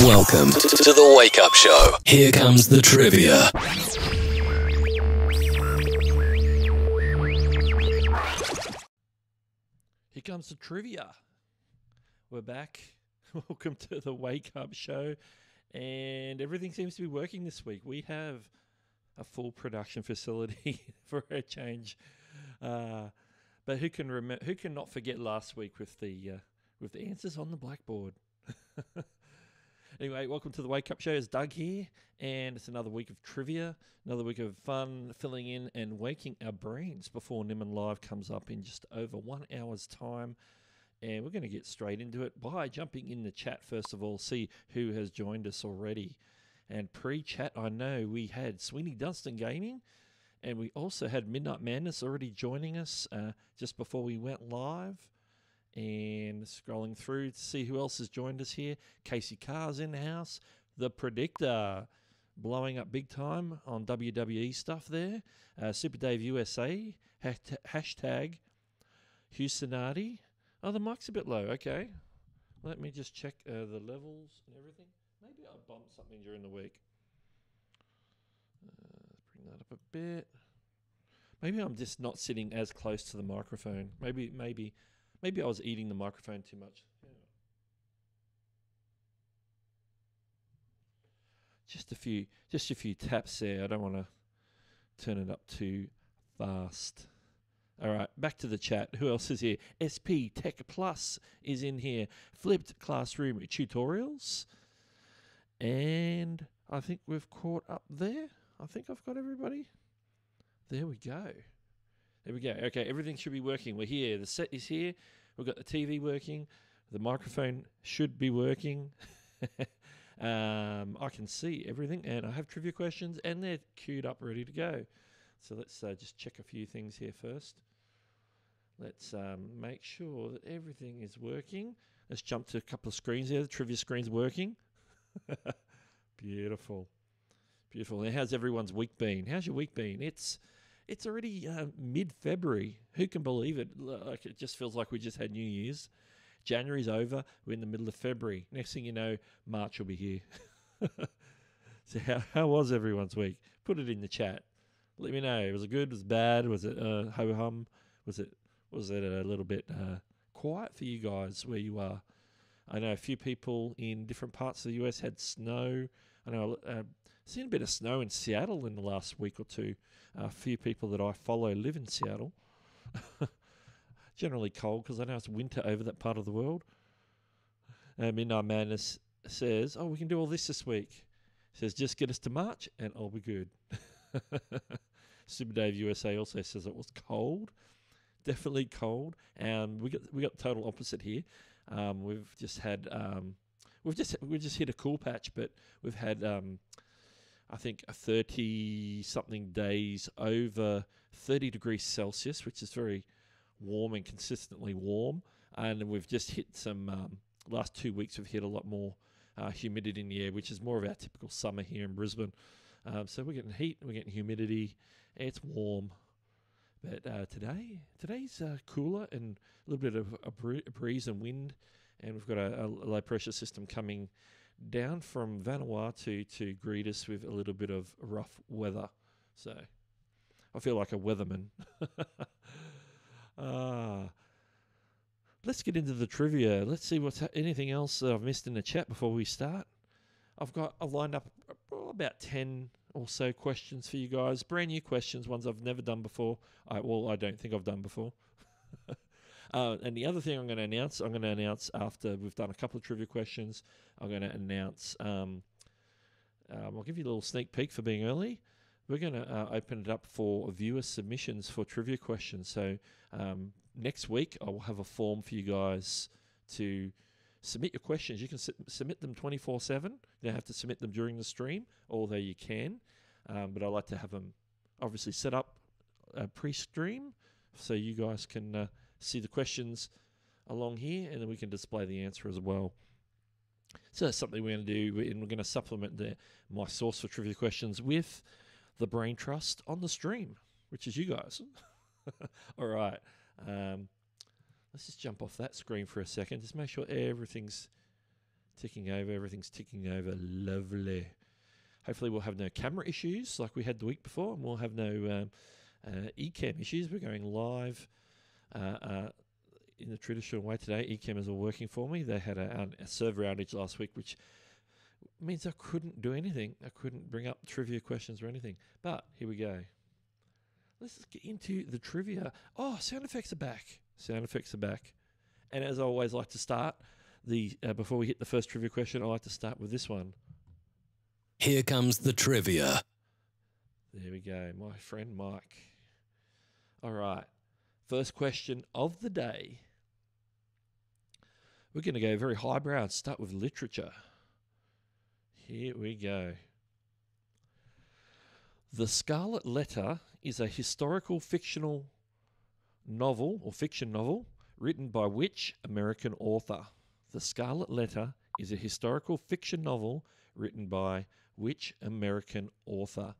Welcome to the Wake Up Show. Here comes the trivia. Here comes the trivia. We're back. Welcome to the Wake Up Show. And everything seems to be working this week. We have a full production facility for a change. But who can not forget last week with the answers on the blackboard? Anyway, welcome to the Wake Up Show. It's Doug here, and it's another week of trivia, another week of fun, filling in and waking our brains before Nimmin Live comes up in just over 1 hour's time. And we're going to get straight into it by jumping in the chat first of all, see who has joined us already. And pre-chat, I know we had Sweeney Dunstan Gaming, and we also had Midnight Madness already joining us just before we went live. And scrolling through to see who else has joined us here. Casey Carr's in the house. The Predictor blowing up big time on WWE stuff there. Super Dave USA. Hashtag Hewson YT. Oh, the mic's a bit low. Okay. Let me just check the levels and everything. Maybe I bumped something during the week. Bring that up a bit. Maybe I'm just not sitting as close to the microphone. Maybe I was eating the microphone too much. Yeah. Just a few taps there. I don't want to turn it up too fast. All right, back to the chat. Who else is here? SP Tech Plus is in here. Flipped Classroom Tutorials. And I think we've caught up there. I think I've got everybody. There we go. There we go. Okay, everything should be working. We're here. The set is here. We've got the TV working. The microphone should be working. I can see everything, and I have trivia questions, and they're queued up, ready to go. So let's just check a few things here first. Let's make sure that everything is working. Let's jump to a couple of screens here. The trivia screen's working. Beautiful. Beautiful. Now, how's everyone's week been? How's your week been? It's already mid-February. Who can believe it? Like, it just feels like we just had New Year's. January's over. We're in the middle of February. Next thing you know, March will be here. So how was everyone's week? Put it in the chat. Let me know. Was it good? Was it bad? Was it ho-hum? Was it a little bit quiet for you guys where you are? I know a few people in different parts of the US had snow. I know seen a bit of snow in Seattle in the last week or two. A few people that I follow live in Seattle. Generally cold because I know it's winter over that part of the world. Midnight Madness says, we can do all this week. Says, just get us to March and I'll be good. Super Dave USA also says it was cold. Definitely cold. We got the total opposite here. We've just had we've just hit a cool patch, but we've had I think 30-something days over 30 degrees Celsius, which is very warm and consistently warm. And we've just hit some, last 2 weeks we've hit a lot more humidity in the air, which is more of our typical summer here in Brisbane. So we're getting heat, we're getting humidity, it's warm. But today's cooler and a little bit of a breeze and wind. And we've got a low pressure system coming down from Vanuatu to greet us with a little bit of rough weather. So I feel like a weatherman. Let's get into the trivia. Let's see what's anything else that I've missed in the chat before we start. I've lined up about 10 or so questions for you guys. Brand new questions, ones I've never done before. I don't think I've done before. And the other thing I'm going to announce after we've done a couple of trivia questions, I'm going to announce, I'll give you a little sneak peek for being early. We're going to open it up for viewer submissions for trivia questions. So next week, I will have a form for you guys to submit your questions. You can submit them 24/7. You don't have to submit them during the stream, although you can. But I like to have them obviously set up pre-stream so you guys can see the questions along here, and then we can display the answer as well. So that's something we're going to do, and we're going to supplement my source for trivia questions with the brain trust on the stream, which is you guys. All right. Let's just jump off that screen for a second. Just make sure everything's ticking over. Everything's ticking over. Lovely. Hopefully we'll have no camera issues like we had the week before, and we'll have no eCam issues. We're going live in the traditional way today. eCam is all working for me. They had a server outage last week, which means I couldn't do anything. I couldn't bring up trivia questions or anything. But here we go. Let's get into the trivia. Oh, sound effects are back. Sound effects are back. And as I always like to start, before we hit the first trivia question, I like to start with this one. Here comes the trivia. There we go, my friend Mike. All right, first question of the day. We're going to go very highbrow and start with literature. Here we go. The Scarlet Letter is a historical fictional novel or fiction novel written by which American author? The Scarlet Letter is a historical fiction novel written by which American author?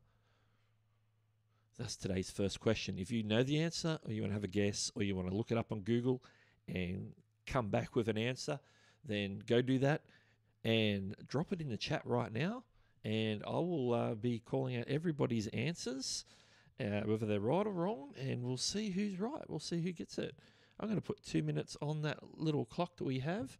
That's today's first question. If you know the answer, or you want to have a guess, or you want to look it up on Google and come back with an answer, then go do that and drop it in the chat right now. And I will be calling out everybody's answers, whether they're right or wrong, and we'll see who's right. We'll see who gets it. I'm going to put 2 minutes on that little clock that we have,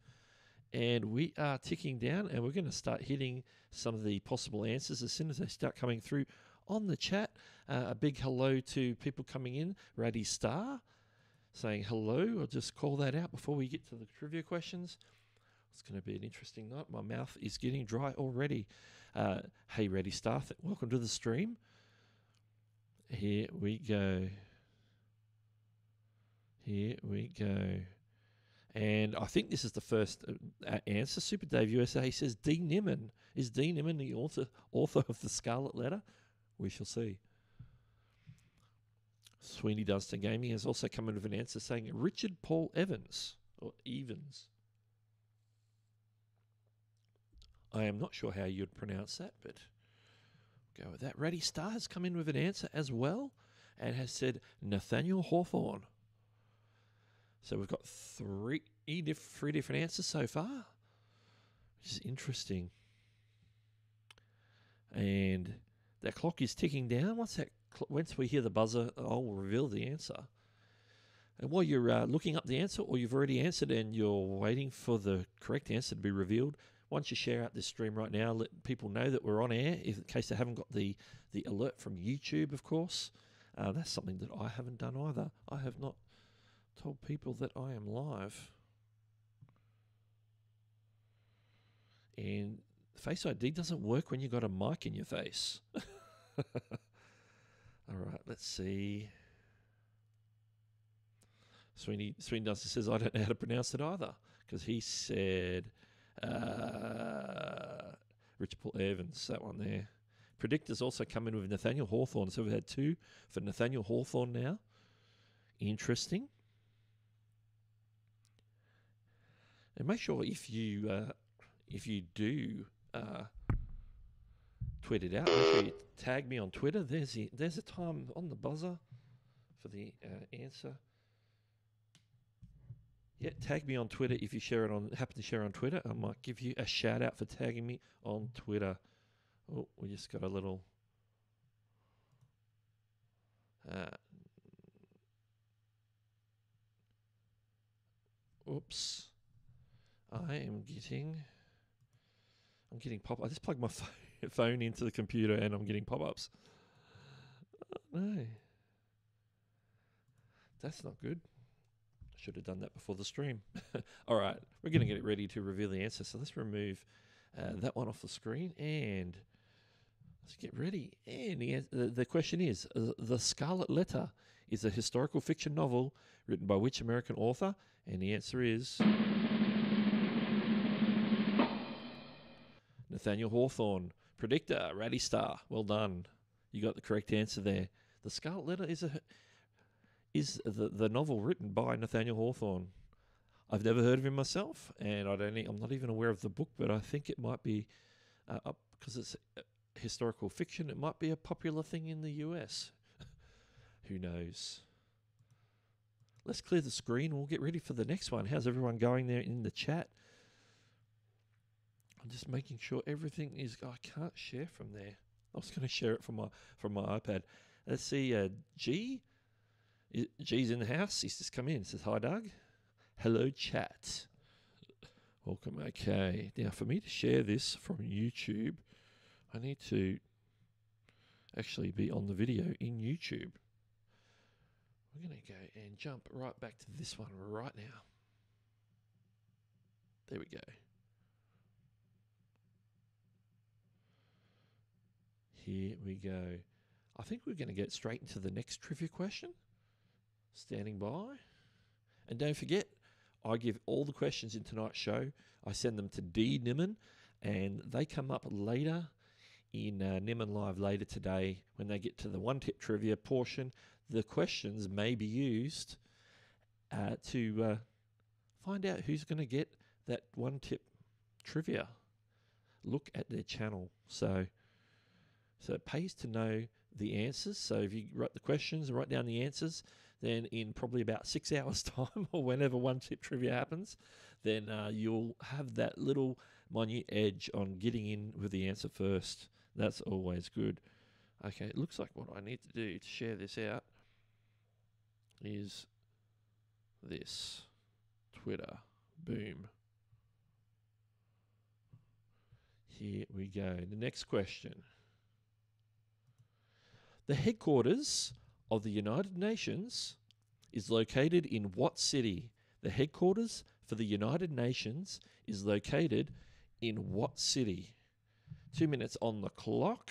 and we are ticking down, and we're going to start hitting some of the possible answers as soon as they start coming through on the chat. A big hello to people coming in. Raddy Star saying hello. I'll just call that out before we get to the trivia questions. It's going to be an interesting night. My mouth is getting dry already. Hey, Raddy Star, welcome to the stream. Here we go. Here we go. And I think this is the first answer. Super Dave USA says D. Nimmin. Is D. Nimmin the author of The Scarlet Letter? We shall see. Sweeney Dunstan Gaming has also come in with an answer saying Richard Paul Evans, or Evans. I am not sure how you'd pronounce that, but go with that. Raddy Star has come in with an answer as well and has said Nathaniel Hawthorne. So we've got three different answers so far, which is interesting. And that clock is ticking down. Once we hear the buzzer, I'll reveal the answer. And while you're looking up the answer, or you've already answered and you're waiting for the correct answer to be revealed, once you share out this stream right now, let people know that we're on air, in case they haven't got the alert from YouTube, of course. That's something that I haven't done either. I have not told people that I am live. And Face ID doesn't work when you've got a mic in your face. All right, let's see. Sweeney Dunstan says, I don't know how to pronounce it either, because he said Richard Paul Evans, that one there. Predictors also come in with Nathaniel Hawthorne, so we've had 2 for Nathaniel Hawthorne now. Interesting. And make sure if you do tweet it out, make sure you tag me on Twitter. There's a time on the buzzer for the answer. Yeah, tag me on Twitter if you happen to share on Twitter. I might give you a shout out for tagging me on Twitter. Oh, we just got a little. Oops. I'm getting pop. I just plugged my phone into the computer and I'm getting pop-ups. Oh, no, that's not good. I should have done that before the stream. All right, we're going to get it ready to reveal the answer. So let's remove that one off the screen and let's get ready. And the question is, The Scarlet Letter is a historical fiction novel written by which American author? And the answer is Nathaniel Hawthorne. Predictor, Raddy Star. Well done. You got the correct answer there. The Scarlet Letter is the novel written by Nathaniel Hawthorne. I've never heard of him myself, and I'm not even aware of the book, but I think it might be, because it's historical fiction, it might be a popular thing in the US. Who knows? Let's clear the screen. We'll get ready for the next one. How's everyone going there in the chat? I'm just making sure everything is. I can't share from there. I was going to share it from my iPad. Let's see. G's in the house. He's just come in. Says hi, Doug. Hello, chat. Welcome. Okay. Now, for me to share this from YouTube, I need to actually be on the video in YouTube. We're going to go and jump right back to this one right now. There we go. Here we go. I think we're going to get straight into the next trivia question. Standing by. And don't forget, I give all the questions in tonight's show. I send them to pre-nimmin, and they come up later in Nimmin Live later today when they get to the one-tip trivia portion. The questions may be used to find out who's going to get that one-tip trivia. Look at their channel. So it pays to know the answers. So if you write the questions and write down the answers, then in probably about 6 hours' time or whenever one-tip trivia happens, then you'll have that little minute edge on getting in with the answer first. That's always good. Okay, it looks like what I need to do to share this out is this. Twitter. Boom. Here we go. The next question. The headquarters of the United Nations is located in what city? The headquarters for the United Nations is located in what city? 2 minutes on the clock.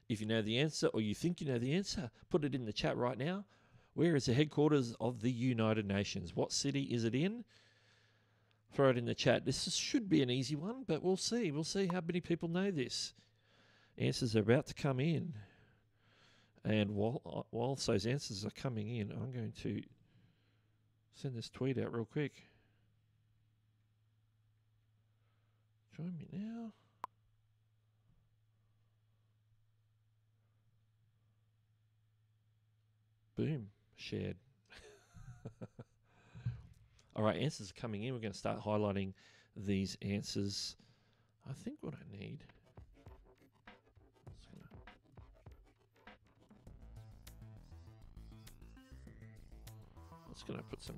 If you know the answer or you think you know the answer, put it in the chat right now. Where is the headquarters of the United Nations? What city is it in? Throw it in the chat. This should be an easy one, but we'll see. We'll see how many people know this. Answers are about to come in. And whilst those answers are coming in, I'm going to send this tweet out real quick. Join me now. Boom. Shared. All right, answers are coming in. We're going to start highlighting these answers. I think what I need... Just going to put some...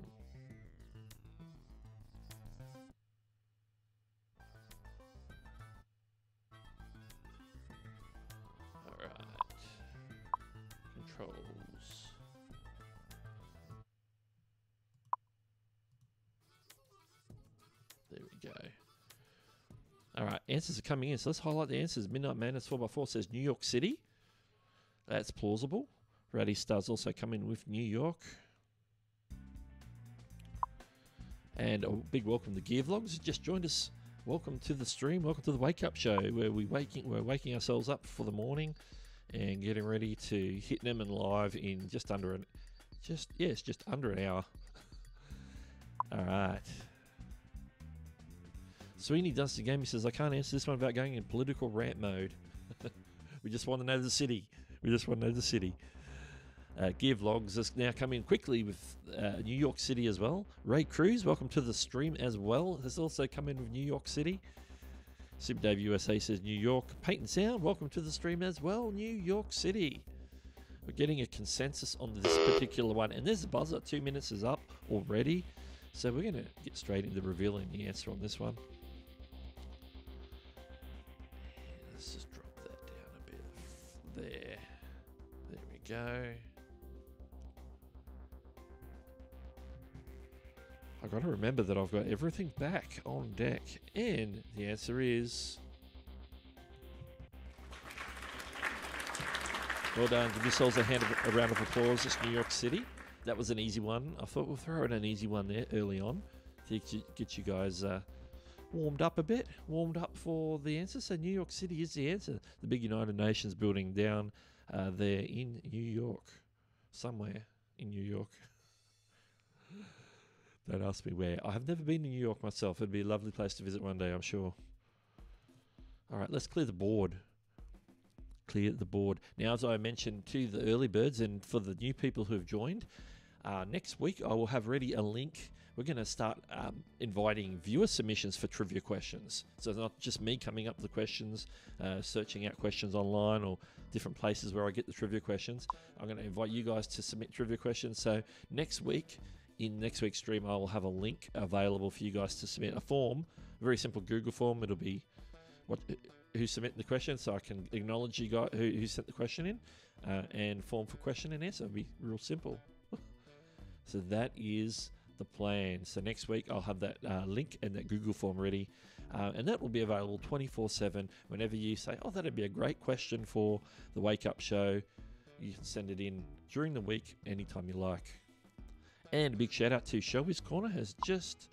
All right. Controls. There we go. All right, answers are coming in. So let's highlight the answers. Midnight Madness 4x4 says New York City. That's plausible. Rowdy Stars also come in with New York. And a big welcome to Gear Vlogs. Just joined us. Welcome to the stream. Welcome to the Wake Up Show, where we're waking ourselves up for the morning and getting ready to hit Nimmin Live in just under an hour. All right. Sweeney does the game. He says, I can't answer this one without going in political rant mode. We just want to know the city. Gear Vlogs has now come in quickly with New York City as well. Ray Cruz, welcome to the stream as well. Has also come in with New York City. Super Dave USA says New York. Peyton Sound, welcome to the stream as well. New York City. We're getting a consensus on this particular one. And there's a buzzer. 2 minutes is up already. So we're going to get straight into revealing the answer on this one. Let's just drop that down a bit. There. There we go. I've got to remember that I've got everything back on deck. And the answer is... Well done. Give yourselves a round of applause. It's New York City. That was an easy one. I thought we'll throw in an easy one there early on to get you guys warmed up a bit. Warmed up for the answer. So New York City is the answer. The big United Nations building down there in New York. Somewhere in New York. Don't ask me where. I have never been to New York myself. It'd be a lovely place to visit one day, I'm sure. All right, let's clear the board. Clear the board. Now, as I mentioned to the early birds and for the new people who have joined, next week I will have ready a link we're going to start inviting viewer submissions for trivia questions. So it's not just me coming up with the questions, searching out questions online or different places where I get the trivia questions. I'm going to invite you guys to submit trivia questions. So next week, in next week's stream, I will have a link available for you guys to submit a form, a very simple Google form. It'll be who submitted the question, so I can acknowledge you guys who sent the question in, and form for question and answer. It'll be real simple. So that is the plan. So next week I'll have that link and that Google form ready, and that will be available 24/7. Whenever you say, oh, that'd be a great question for the Wake Up Show, you can send it in during the week anytime you like. And a big shout out to Shelby's Corner has just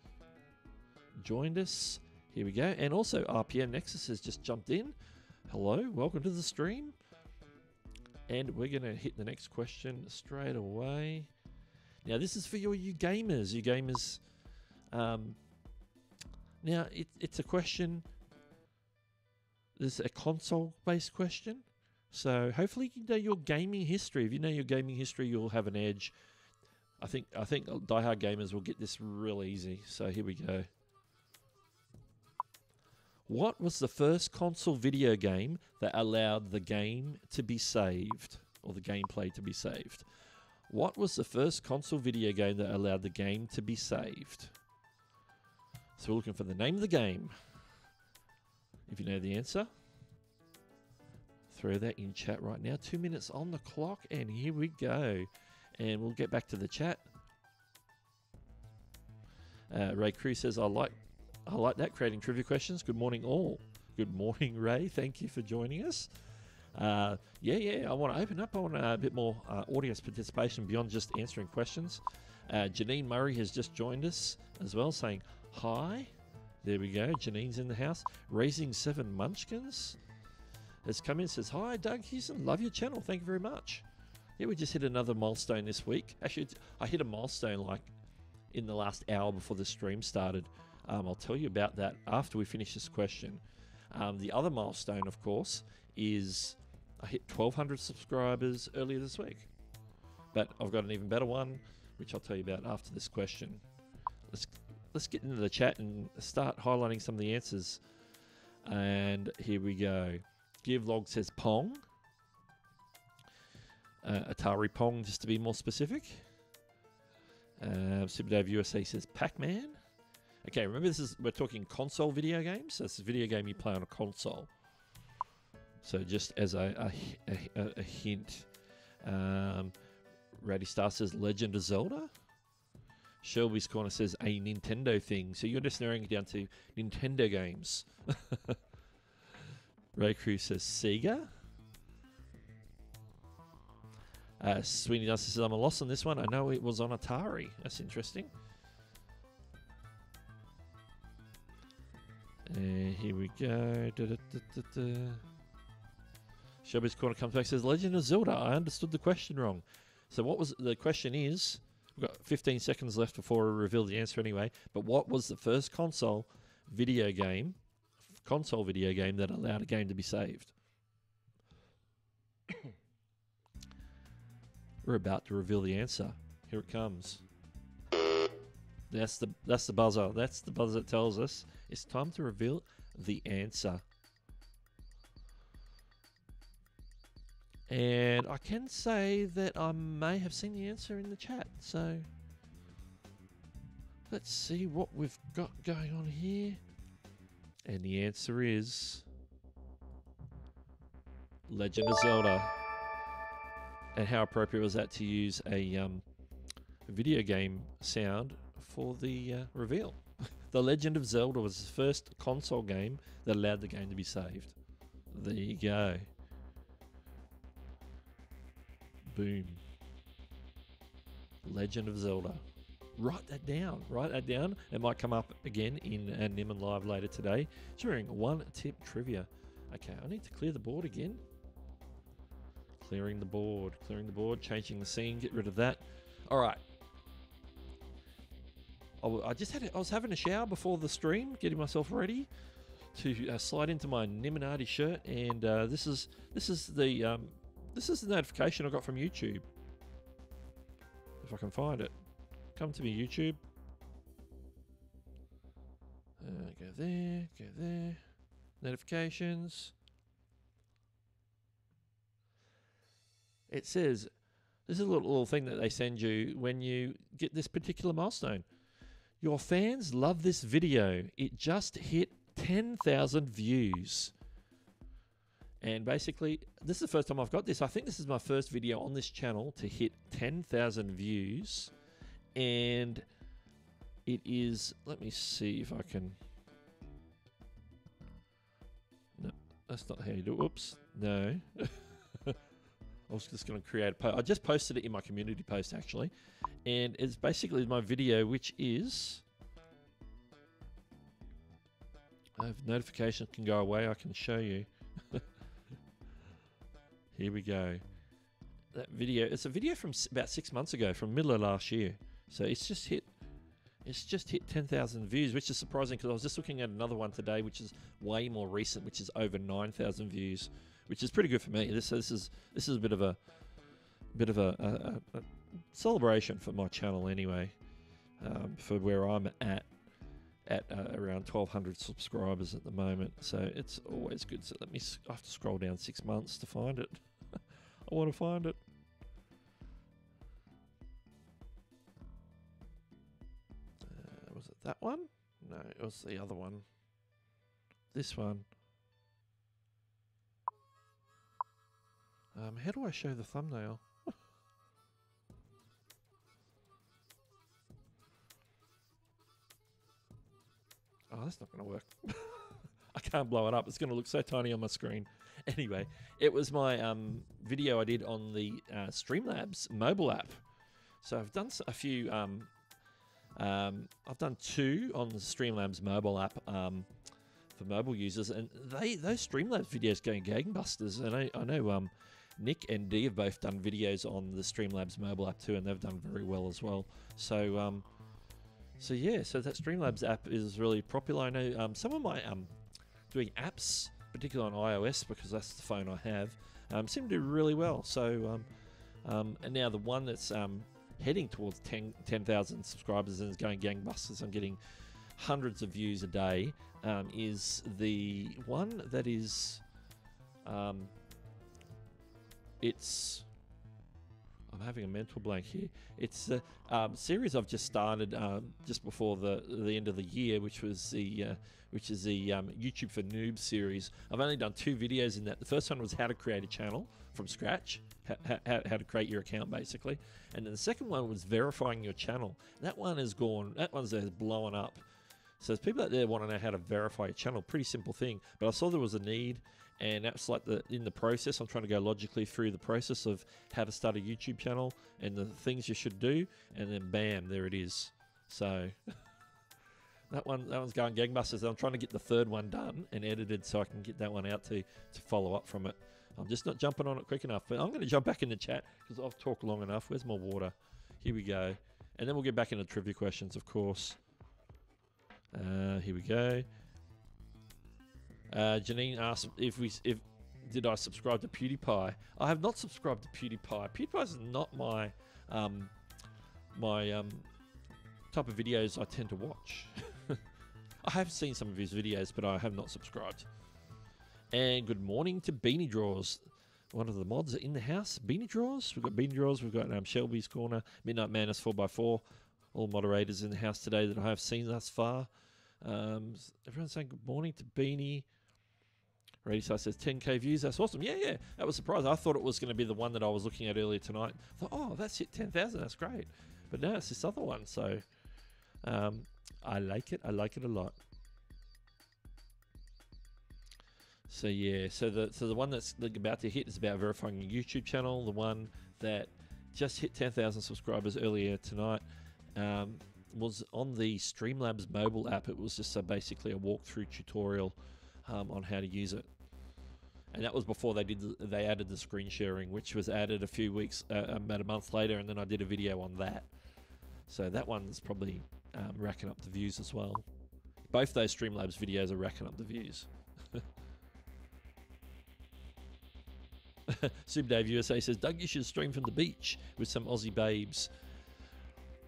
joined us. Here we go. And also RPM Nexus has just jumped in. Hello, welcome to the stream. And we're going to hit the next question straight away. Now, this is for you gamers. You gamers. Now, it's a question. This is a console-based question. So hopefully you know your gaming history. If you know your gaming history, you'll have an edge. I think diehard gamers will get this real easy. So here we go. What was the first console video game that allowed the game to be saved, or the gameplay to be saved? What was the first console video game that allowed the game to be saved? So we're looking for the name of the game. If you know the answer, throw that in chat right now. 2 minutes on the clock, and here we go. And we'll get back to the chat. Ray Crew says, I like that, creating trivia questions. Good morning, all. Good morning, Ray. Thank you for joining us. Yeah, I want to open up. I want a bit more audience participation beyond just answering questions. Janine Murray has just joined us as well, saying hi. There we go. Janine's in the house. Raising 7 Munchkins has come in, says, hi, Doug Hewson. Love your channel. Thank you very much. Yeah, we just hit another milestone this week. Actually, I hit a milestone like in the last hour before the stream started. I'll tell you about that after we finish this question. The other milestone, of course, is I hit 1,200 subscribers earlier this week. But I've got an even better one, which I'll tell you about after this question. Let's get into the chat and start highlighting some of the answers. And here we go. Givlog says Pong. Atari Pong, just to be more specific. Super Dave USA says Pac-Man. Okay, remember we're talking console video games. So this is a video game you play on a console. So just as a hint, Ratty Star says Legend of Zelda. Shelby's Corner says a Nintendo thing. So you're just narrowing it down to Nintendo games. Ray Crew says Sega. Sweeney Duster says I'm a loss on this one. I know it was on Atari. That's interesting. Here we go. Shelby's Corner comes back, says Legend of Zelda. I understood the question wrong. So what was the question is, we've got 15 seconds left before we reveal the answer anyway, but what was the first console video game that allowed a game to be saved? We're about to reveal the answer. Here it comes. That's the buzzer. That's the buzzer that tells us it's time to reveal the answer. And I can say that I may have seen the answer in the chat. So let's see what we've got going on here. And the answer is Legend of Zelda. And how appropriate was that to use a video game sound for the reveal? The Legend of Zelda was the first console game that allowed the game to be saved. There you go. Boom. Legend of Zelda. Write that down. Write that down. It might come up again in Nimmin Live later today during one tip trivia. Okay, I need to clear the board again. Clearing the board, changing the scene, get rid of that. All right. I was having a shower before the stream, getting myself ready to slide into my Nimminati shirt, and this is the notification I got from YouTube. If I can find it, come to me, YouTube. Go there, go there. Notifications. It says, this is a little thing that they send you when you get this particular milestone. Your fans love this video. It just hit 10,000 views. And basically, this is the first time I've got this. I think this is my first video on this channel to hit 10,000 views. And it is, let me see if I can. No, that's not how you do it. Oops, no. I was just going to create a post. I just posted it in my community post, actually. And it's basically my video, which is... if notifications can go away, I can show you. Here we go. That video, it's a video from about 6 months ago, from middle of last year. So it's just hit 10,000 views, which is surprising because I was just looking at another one today, which is way more recent, which is over 9,000 views, which is pretty good for me. This is a bit of a celebration for my channel anyway, for where I'm at around 1,200 subscribers at the moment. So it's always good. So I have to scroll down 6 months to find it. I want to find it. Was it that one? No, it was the other one. This one. How do I show the thumbnail? Oh, that's not going to work. I can't blow it up. It's going to look so tiny on my screen. Anyway, it was my video I did on the Streamlabs mobile app. So I've done a few... I've done 2 on the Streamlabs mobile app for mobile users, and those Streamlabs videos going gangbusters. And I know Nick and Dee have both done videos on the Streamlabs mobile app too, and they've done very well as well. So yeah, so that Streamlabs app is really popular. I know some of my doing apps, particularly on iOS, because that's the phone I have, seem to do really well. So and now the one that's heading towards 10,000 subscribers and is going gangbusters, I'm getting hundreds of views a day, is the one that is I'm having a mental blank here. It's a series I've just started just before the end of the year, which is the YouTube for Noobs series. I've only done 2 videos in that. The first one was how to create a channel from scratch, how to create your account basically, and then the second one was verifying your channel. That one has blown up. So there's people out there want to know how to verify a channel. Pretty simple thing, but I saw there was a need. And that's like in the process, I'm trying to go logically through the process of how to start a YouTube channel and the things you should do, and then bam, there it is. So that one's going gangbusters. I'm trying to get the third one done and edited so I can get that one out to follow up from it. I'm just not jumping on it quick enough, but I'm going to jump back in the chat because I've talked long enough. Where's my water? Here we go. And then we'll get back into trivia questions, of course. Here we go. Janine asked if did I subscribe to PewDiePie. I have not subscribed to PewDiePie. PewDiePie is not my type of videos I tend to watch. I have seen some of his videos, but I have not subscribed. And good morning to Beanie Drawers, one of the mods in the house. Beanie Drawers. We've got Beanie Drawers. We've got Shelby's Corner, Midnight Madness 4x4. All moderators in the house today that I have seen thus far. Everyone's saying good morning to Beanie. Radisai says 10k views. That's awesome. Yeah. That was surprising. I thought it was going to be the one that I was looking at earlier tonight. I thought, oh, that's hit 10,000. That's great. But no, it's this other one. So I like it. I like it a lot. So yeah. So the one that's about to hit is about verifying your YouTube channel. The one that just hit 10,000 subscribers earlier tonight was on the Streamlabs mobile app. It was just basically a walkthrough tutorial on how to use it. And that was before they added the screen sharing, which was added a few weeks, about a month later, and then I did a video on that. So that one's probably racking up the views as well. Both those Streamlabs videos are racking up the views. Super Dave USA says, Doug, you should stream from the beach with some Aussie babes.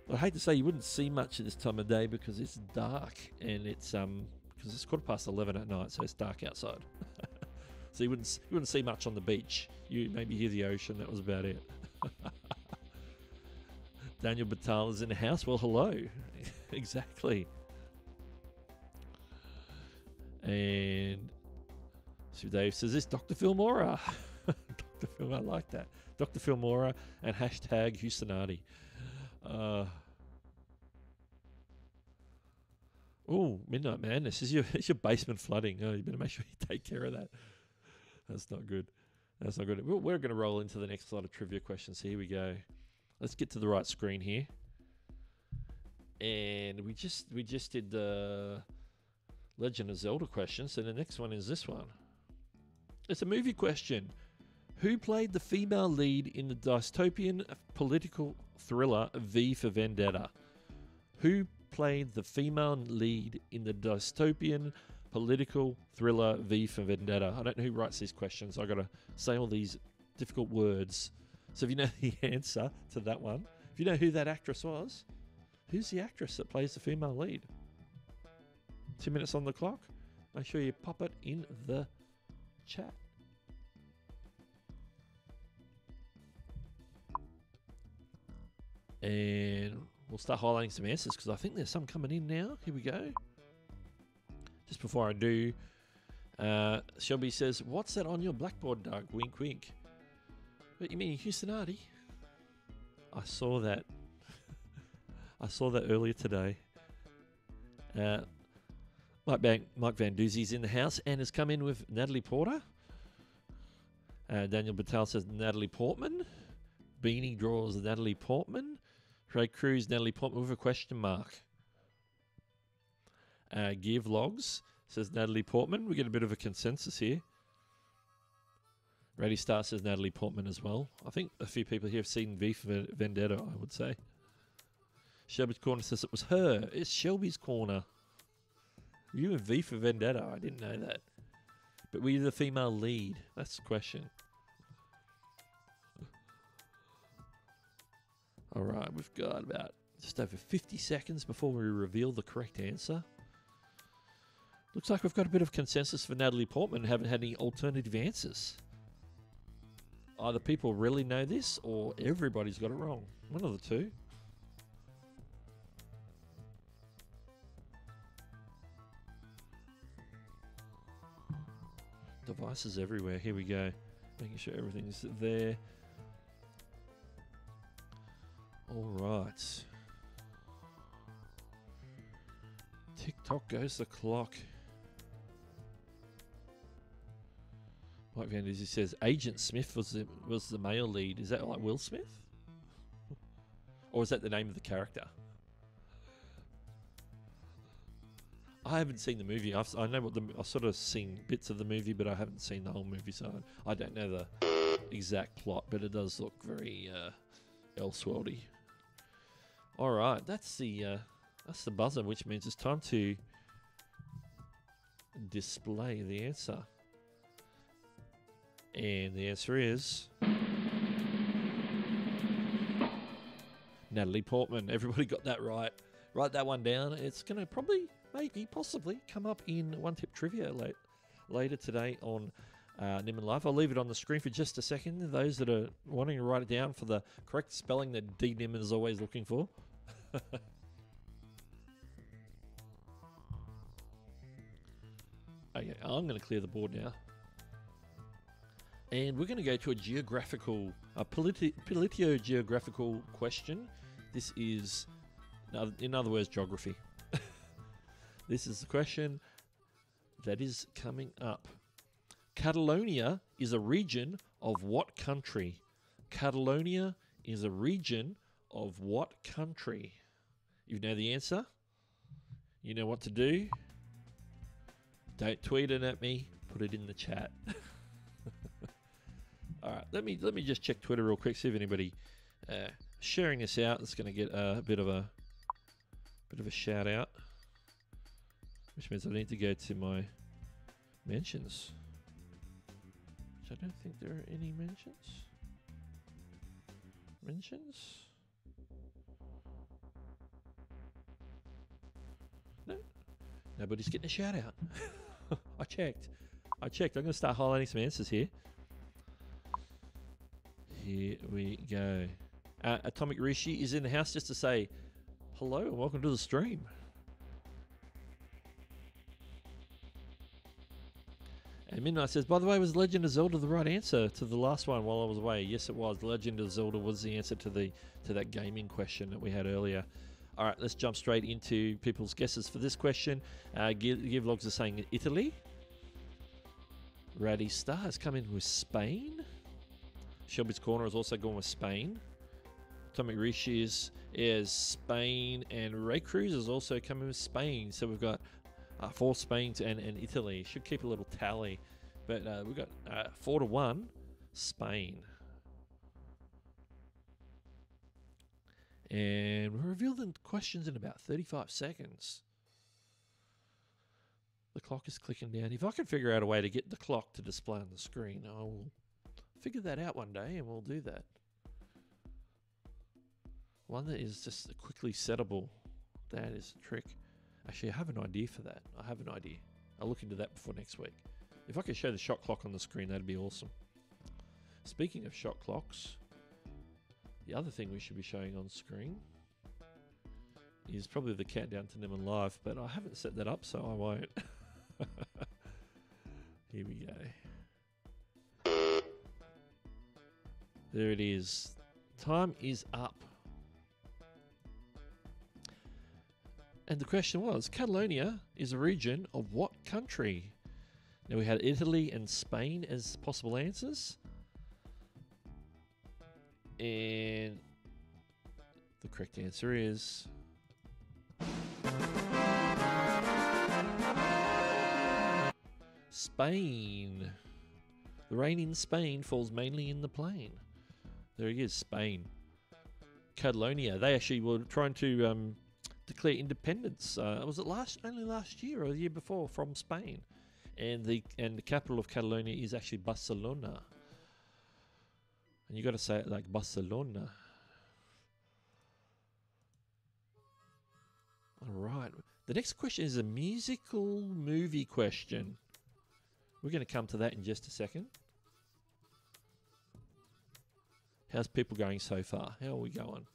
I hate to say you wouldn't see much at this time of day because it's dark and it's because it's 11:15 at night, so it's dark outside. So you wouldn't see much on the beach. You maybe hear the ocean. That was about it. Daniel Batal is in the house. Well, hello. Exactly. And so Dave says, "This Dr. Filmora." Dr. Phil, I like that. Dr. Filmora and hashtag Houstonati. Oh, Midnight Madness. Is your basement flooding? Oh, you better make sure you take care of that. That's not good. That's not good. We're going to roll into the next lot of trivia questions. Here we go. Let's get to the right screen here. And we just did the Legend of Zelda question. So the next one is this one. It's a movie question. Who played the female lead in the dystopian political thriller V for Vendetta? Who played the female lead in the dystopian political thriller V for Vendetta? I don't know who writes these questions. I got to say all these difficult words. So if you know the answer to that one, if you know who that actress was, who's the actress that plays the female lead? 2 minutes on the clock. Make sure you pop it in the chat. And we'll start highlighting some answers because I think there's some coming in now. Here we go. Just before I do, Shelby says, "What's that on your blackboard, Doug?" Wink, wink. What you mean, Houstonati? I saw that. I saw that earlier today. Mike Van Doozy's in the house and has come in with Natalie Porter. Daniel Batal says Natalie Portman. Beanie draws Natalie Portman. Ray Cruz, Natalie Portman with a question mark. Gear Vlogs says Natalie Portman. We get a bit of a consensus here. Ready Star says Natalie Portman as well. I think a few people here have seen V for Vendetta, I would say. Shelby's Corner says it was her. It's Shelby's Corner. You and V for Vendetta? I didn't know that. But were you the female lead? That's the question. All right, we've got about just over 50 seconds before we reveal the correct answer. Looks like we've got a bit of consensus for Natalie Portman and haven't had any alternative answers. Either people really know this or everybody's got it wrong. One of the two. Devices everywhere. Here we go. Making sure everything's there. All right. Tick-tock goes the clock. Mike Van Dizzy says Agent Smith was the male lead. Is that like Will Smith? Or is that the name of the character? I haven't seen the movie. I've sort of seen bits of the movie, but I haven't seen the whole movie, so I don't know the exact plot. But it does look very Elseworldy. All right, that's the buzzer, which means it's time to display the answer. And the answer is Natalie Portman. Everybody got that right. Write that one down. It's going to probably, maybe, possibly come up in One Tip Trivia later today on Nimmin Live. I'll leave it on the screen for just a second. Those that are wanting to write it down for the correct spelling that D. Nimmin is always looking for. Okay, I'm going to clear the board now. And we're going to go to a politio-geographical question. This is, in other words, geography. This is the question that is coming up. Catalonia is a region of what country? Catalonia is a region of what country? You know the answer? You know what to do? Don't tweet it at me. Put it in the chat. All right, let me just check Twitter real quick, see if anybody sharing this out. It's going to get a bit of a shout out, which means I need to go to my mentions, which I don't think there are any mentions. Nobody's getting a shout out. I checked. I'm going to start highlighting some answers here. Here we go. Atomic Rishi is in the house just to say hello and welcome to the stream. And Midnight says, by the way, was Legend of Zelda the right answer to the last one while I was away? Yes, it was. Legend of Zelda was the answer to that gaming question that we had earlier. All right, let's jump straight into people's guesses for this question. Givlogs are saying Italy. Raddy Star has come in with Spain. Shelby's Corner is also going with Spain. Atomic Rishi is Spain, and Ray Cruz is also coming with Spain. So we've got 4 Spain and Italy. Should keep a little tally, but we've got 4-1 Spain. And we'll reveal the questions in about 35 seconds. The clock is clicking down. If I can figure out a way to get the clock to display on the screen, I will figure that out one day and we'll do that. One that is just quickly settable. That is a trick. Actually, I have an idea for that. I'll look into that before next week. If I could show the shot clock on the screen, that'd be awesome. Speaking of shot clocks, the other thing we should be showing on screen is probably the countdown to Nimmin Live, but I haven't set that up, so I won't. Here we go. There it is. Time is up. And the question was, Catalonia is a region of what country? Now we had Italy and Spain as possible answers. And the correct answer is Spain. The rain in Spain falls mainly in the plain. There he is, Spain. Catalonia. They actually were trying to declare independence. Was it only last year or the year before from Spain? And the capital of Catalonia is actually Barcelona. And you got to say it like Barcelona. All right. The next question is a musical movie question. We're going to come to that in just a second. How's people going so far? How are we going?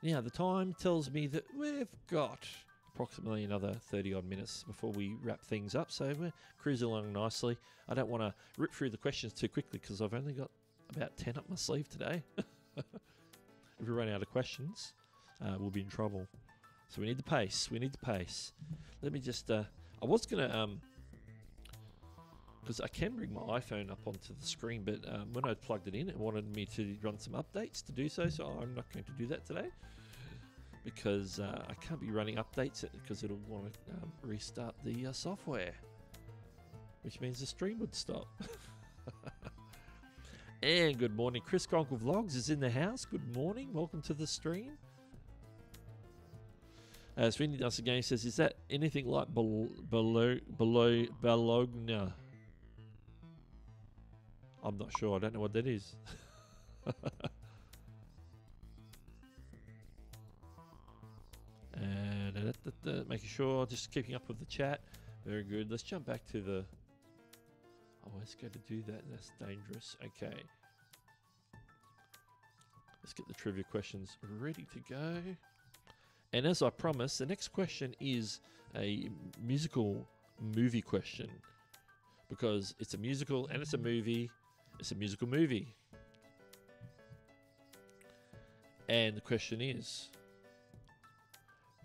Now, the time tells me that we've got approximately another 30-odd minutes before we wrap things up, so we're cruising along nicely. I don't want to rip through the questions too quickly because I've only got about 10 up my sleeve today. If we run out of questions, we'll be in trouble. So we need the pace. Let me just... I was going to... because I can bring my iPhone up onto the screen, but when I plugged it in, it wanted me to run some updates to do so I'm not going to do that today. Because I can't be running updates because it'll want to restart the software, which means the stream would stop. And good morning, Chris Conkle Vlogs is in the house. Good morning, welcome to the stream. Sweeney Dust again says, is that anything like Bologna? I'm not sure, I don't know what that is. And making sure, just keeping up with the chat. Very good. Let's jump back to the... I always go to do that, and that's dangerous. Okay. Let's get the trivia questions ready to go. And as I promised, the next question is a musical movie question. Because it's a musical and it's a movie. It's a musical movie. And the question is...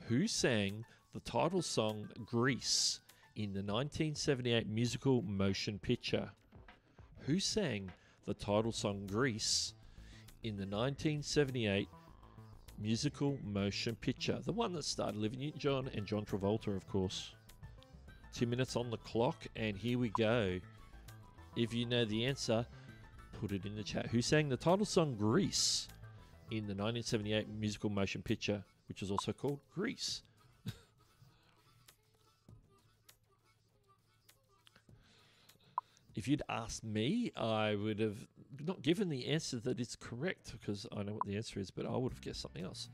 who sang the title song Grease in the 1978 musical motion picture? Who sang the title song Grease in the 1978 musical motion picture? The one that starred Olivia Newton-John and John Travolta, of course. 2 minutes on the clock, and here we go. If you know the answer, put it in the chat. Who sang the title song Grease in the 1978 musical motion picture, which is also called Grease? If you'd asked me, I would have not given the answer that is correct because I know what the answer is, but I would have guessed something else.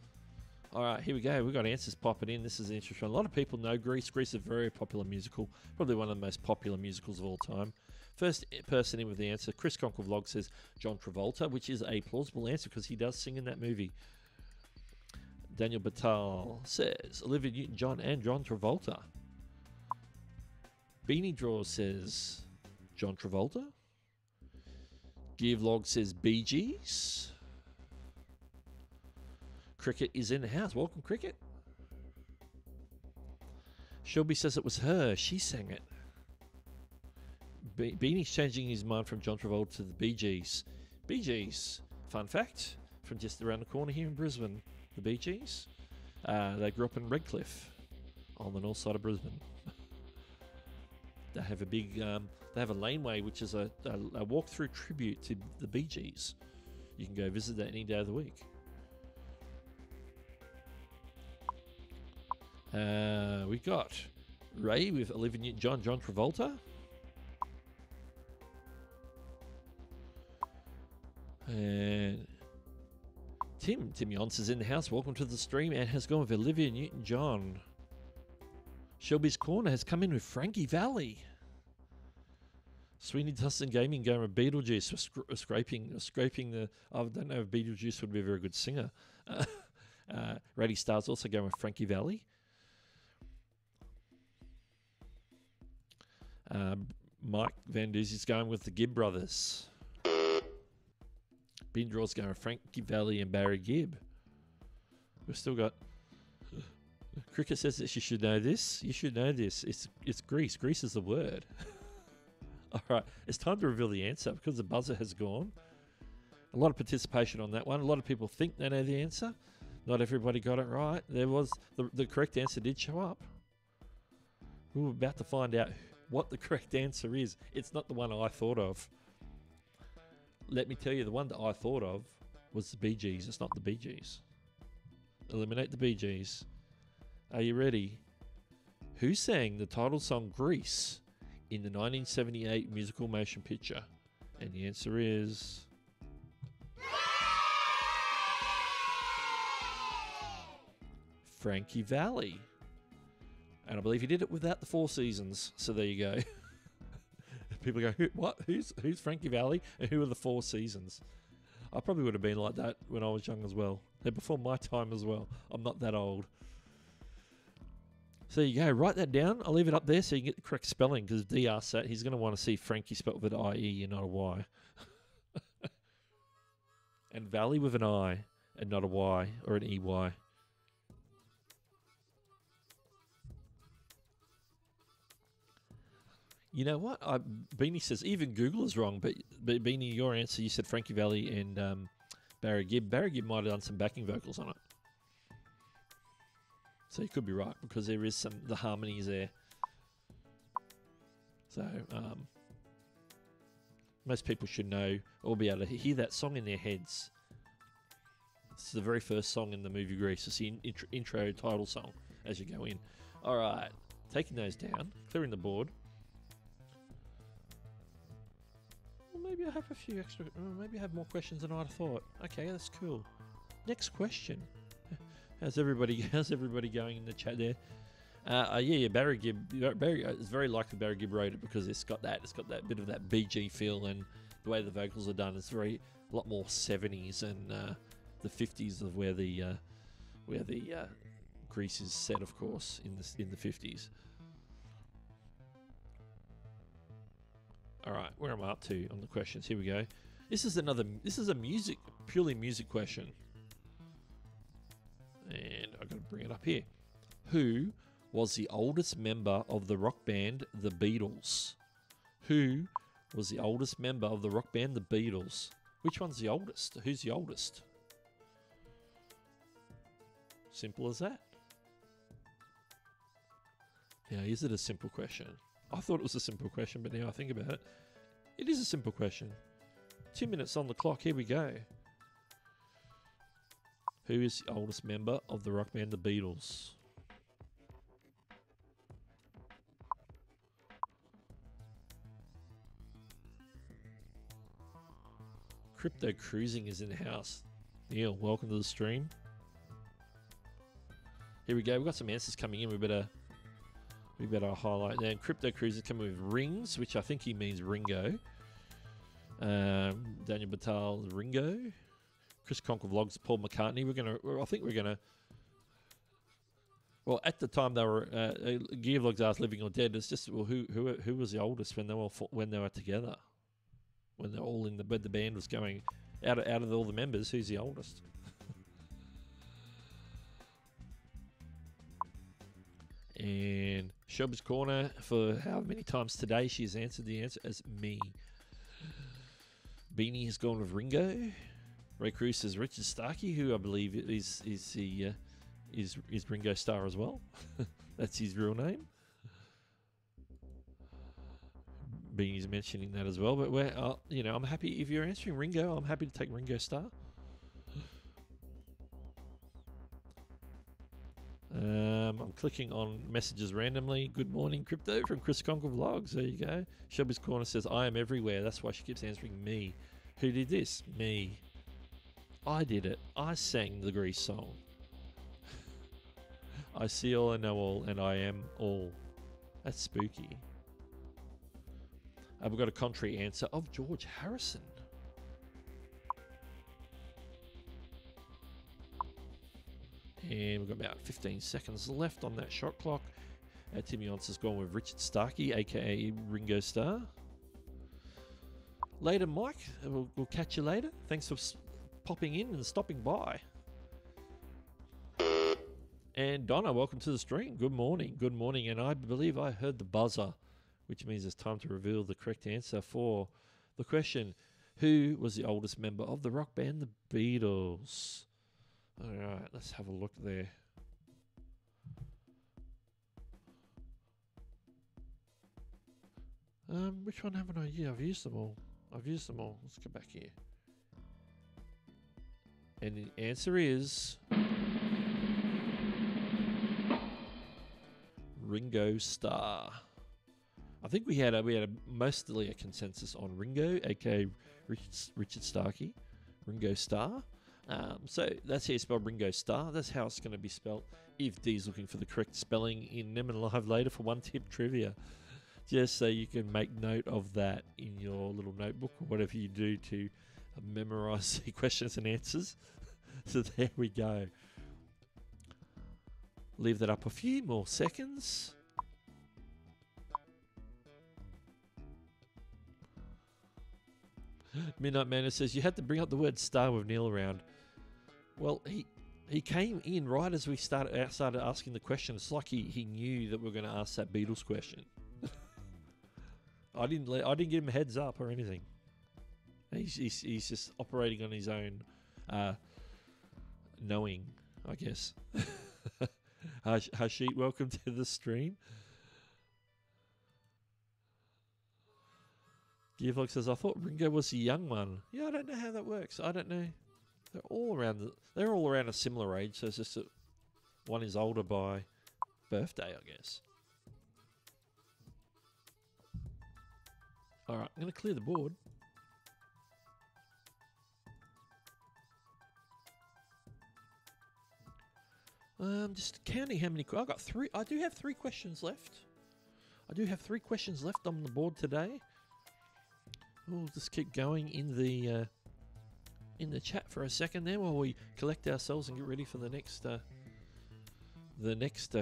All right, here we go. We've got answers popping in. This is interesting. A lot of people know Grease. Grease is a very popular musical, probably one of the most popular musicals of all time. First person in with the answer, Chris Conkle Vlog says John Travolta, which is a plausible answer because he does sing in that movie. Daniel Batal says Olivia Newton-John and John Travolta. Beanie Draw says John Travolta. Gearvlog says Bee Gees. Cricket is in the house. Welcome, Cricket. Shelby says it was her. She sang it. Beanie's changing his mind from John Travolta to the Bee Gees. Bee Gees, fun fact, from just around the corner here in Brisbane. The Bee Gees, they grew up in Redcliffe, on the north side of Brisbane. They have a big, they have a laneway which is a walk-through tribute to the Bee Gees. You can go visit that any day of the week. We got Ray with Olivia Newton-John, John Travolta. And Tim Yonce is in the house. Welcome to the stream and has gone with Olivia Newton-John. Shelby's Corner has come in with Frankie Valli. Sweeney Tustin Gaming going with Beetlejuice. Scraping the... I don't know if Beetlejuice would be a very good singer. Rady Star's also going with Frankie Valli. Mike Van Doozy's going with the Gibb Brothers. Bindraw's going with Frankie Valli and Barry Gibb. We've still got... Cricket says that you should know this. You should know this. It's Grease. Grease is the word. All right. It's time to reveal the answer because the buzzer has gone. A lot of participation on that one. A lot of people think they know the answer. Not everybody got it right. There was... The correct answer did show up. We were about to find out what the correct answer is. It's not the one I thought of. Let me tell you, the one that I thought of was the Bee Gees. It's not the Bee Gees. Eliminate the Bee Gees. Are you ready? Who sang the title song Grease in the 1978 musical motion picture? And the answer is... Frankie Valli. And I believe he did it without the Four Seasons. So there you go. People go, what? Who's Frankie Valli and who are the Four Seasons? I probably would have been like that when I was young as well. They're before my time as well. I'm not that old. So there you go. Write that down. I'll leave it up there so you can get the correct spelling because if D asks that, he's going to want to see Frankie spelled with an I-E and not a Y. And Valli with an I and not a Y or an E-Y. You know what? Beanie says even Google is wrong, but Beanie, your answer, you said Frankie Valli and Barry Gibb. Barry Gibb might have done some backing vocals on it. So you could be right because there is the harmonies there. So most people should know or be able to hear that song in their heads. It's the very first song in the movie Grease. It's the intro title song as you go in. All right, taking those down, clearing the board. Maybe I have a few extra... maybe I have more questions than I'd thought. Okay, that's cool. Next question. How's everybody going in the chat there? Yeah, Barry Gibb. It's very likely Barry Gibb wrote it because it's got that bit of that BG feel and the way the vocals are done. It's a lot more 70s and the 50s of where the Grease is set, of course, in the 50s. All right, where am I up to on the questions? Here we go. This is a purely music question. And I've got to bring it up here. Who was the oldest member of the rock band The Beatles? Who was the oldest member of the rock band The Beatles? Which one's the oldest? Who's the oldest? Simple as that. Now, is it a simple question? I thought it was a simple question, but now I think about it, it is a simple question. 2 minutes on the clock, here we go. Who is the oldest member of the rock band The Beatles? Crypto Cruising is in the house. Neil, welcome to the stream. Here we go. We've got some answers coming in. We better highlight them. Crypto Cruiser coming with rings, which I think he means Ringo. Daniel Batal's Ringo. Chris Conker Vlogs, Paul McCartney. I think we're gonna. Well, at the time they were Gear Vlogs asked living or dead. It's just, well, who was the oldest when they were together, when they're all in the band was going out of all the members. Who's the oldest? And Shob's Corner, for how many times today she has answered the answer as me. Beanie has gone with Ringo. Ray Cruz says Richard Starkey, who I believe is Ringo Starr as well. That's his real name. Beanie's mentioning that as well. But I'm happy if you're answering Ringo. I'm happy to take Ringo Starr. I'm clicking on messages randomly. Good morning, Crypto, from Chris Conker Vlogs. There you go. Shelby's Corner says, I am everywhere. That's why she keeps answering me. Who did this? Me. I did it. I sang the Grease song. I see all, I know all, and I am all. That's spooky. We've got a contrary answer of George Harrison. And we've got about 15 seconds left on that shot clock. Timmy Ons has gone with Richard Starkey, aka Ringo Starr. Later, Mike. We'll catch you later. Thanks for popping in and stopping by. And Donna, welcome to the stream. Good morning. Good morning. And I believe I heard the buzzer, which means it's time to reveal the correct answer for the question: who was the oldest member of the rock band The Beatles? All right, let's have a look there. Which one haven't I? Yeah, I've used them all. Let's go back here. And the answer is Ringo Starr. I think we had mostly a consensus on Ringo, aka Richard Starkey, Ringo Starr. So that's how you spell Ringo Starr. That's how it's going to be spelled. If D's looking for the correct spelling in Nimmin Live later for one tip trivia, just so you can make note of that in your little notebook or whatever you do to memorize the questions and answers. So there we go. Leave that up a few more seconds. Midnight Manor says you had to bring up the word star with Neil around. Well, he came in right as we started asking the question. It's like he knew that we were going to ask that Beatles question. I didn't give him a heads up or anything. He's just operating on his own knowing, I guess. Hashit, welcome to the stream. Gearvlog says, I thought Ringo was the young one. Yeah, I don't know how that works. I don't know. They're all around a similar age, so it's just that one is older by birthday, I guess. All right, I'm going to clear the board. Just counting how many. I've got three. I do have 3 questions left. On the board today. We'll just keep going in the chat for a second there while we collect ourselves and get ready for the next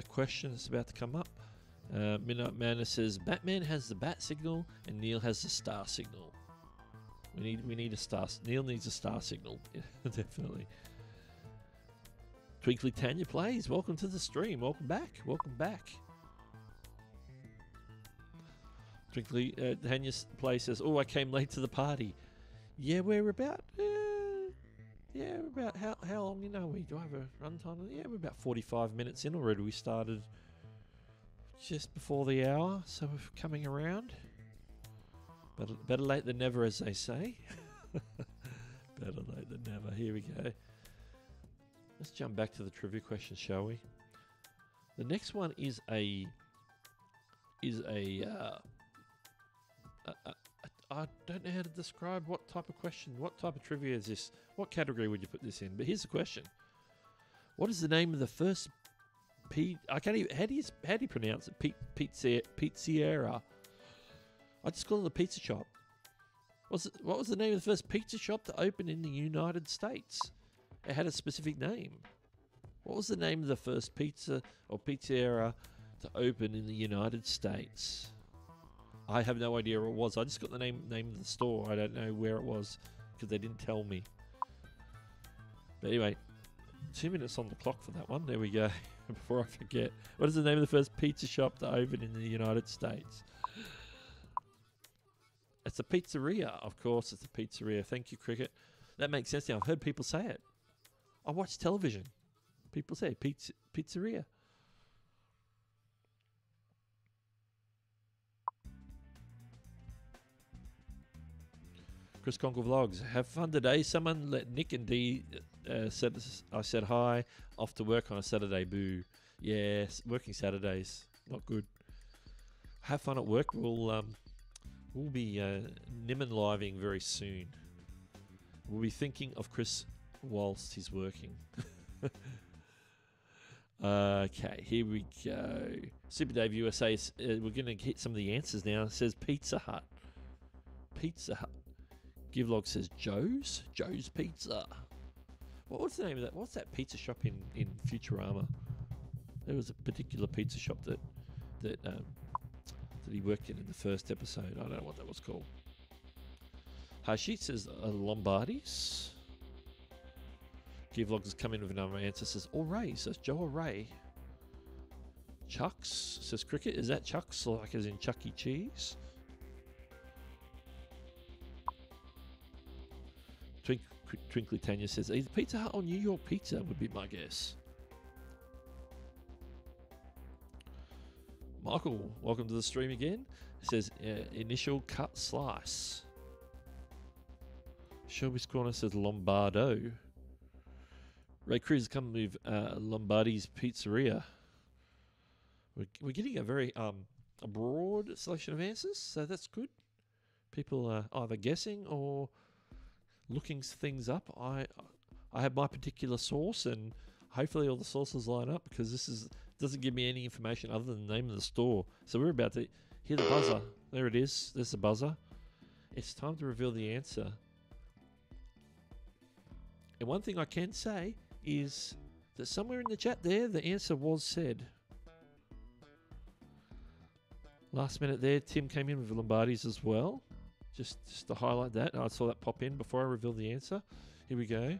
question that's about to come up. Midnight Manor says Batman has the bat signal and Neil has the star signal. We need a star. Neil needs a star signal. Yeah, definitely. Twinkly Tanya plays. Welcome to the stream. Welcome back. Twinkly Tanya plays says, "Oh, I came late to the party." Yeah, we're about. How long are we? Do I have a run time? Yeah, we're about 45 minutes in already. We started just before the hour, so we're coming around. Better late than never, as they say. Better late than never. Here we go. Let's jump back to the trivia question, shall we? The next one is I don't know how to describe what type of question, what type of trivia is this? What category would you put this in? But here's the question. What is the name of the first I can't even. How do you pronounce it? Pizzeria. I just call it a pizza shop. What was the name of the first pizza shop to open in the United States? It had a specific name. What was the name of the first pizza or pizzeria to open in the United States? I have no idea what it was. I just got the name of the store. I don't know where it was because they didn't tell me. But anyway, 2 minutes on the clock for that one. There we go. Before I forget. What is the name of the first pizza shop to open in the United States? It's a pizzeria. Of course, it's a pizzeria. Thank you, Cricket. That makes sense now. I've heard people say it. I watch television. People say pizzeria. Chris Conkle Vlogs. Have fun today. Someone let Nick and Dee said I said hi. Off to work on a Saturday. Boo. Yes, working Saturdays. Not good. Have fun at work. We'll be nimmin living very soon. We'll be thinking of Chris whilst he's working. Okay, here we go. Super Dave USA. We're going to hit some of the answers now. It says Pizza Hut. Pizza Hut. Givlog says Joe's Pizza. What's the name of that? What's that pizza shop in Futurama? There was a particular pizza shop that he worked in the first episode. I don't know what that was called. Hashit says Lombardi's. Givlog has come in with another answer. Says O'Ray. Says Joe O'Ray. Chuck's says Cricket. Is that Chuck's like as in Chuck E. Cheese? Twinkly Tanya says either Pizza Hut or New York Pizza would be my guess. Michael, welcome to the stream again. It says initial cut slice. Shelby's Corner says Lombardo. Ray Cruz come with Lombardi's Pizzeria. We're getting a very a broad selection of answers, so that's good. People are either guessing or looking things up. I have my particular source, and hopefully all the sources line up because this doesn't give me any information other than the name of the store. So we're about to hear the buzzer. There it is. There's the buzzer. It's time to reveal the answer. And one thing I can say is that somewhere in the chat there, the answer was said. Last minute there, Tim came in with Lombardi's as well. Just to highlight that. I saw that pop in before I revealed the answer. Here we go.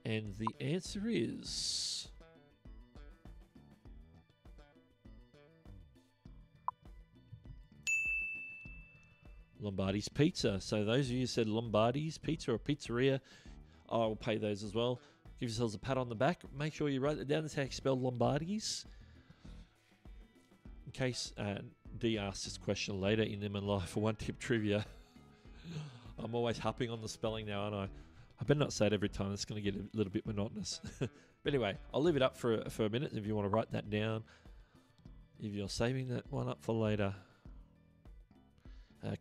And the answer is Lombardi's Pizza. So those of you who said Lombardi's Pizza or Pizzeria, I will pay those as well. Give yourselves a pat on the back. Make sure you write it down. That's how you spell Lombardi's. In case Dee asks this question later in them and life for one tip trivia. I'm always harping on the spelling now, aren't I? I better not say it every time. It's going to get a little bit monotonous. But anyway, I'll leave it up for a minute if you want to write that down. If you're saving that one up for later.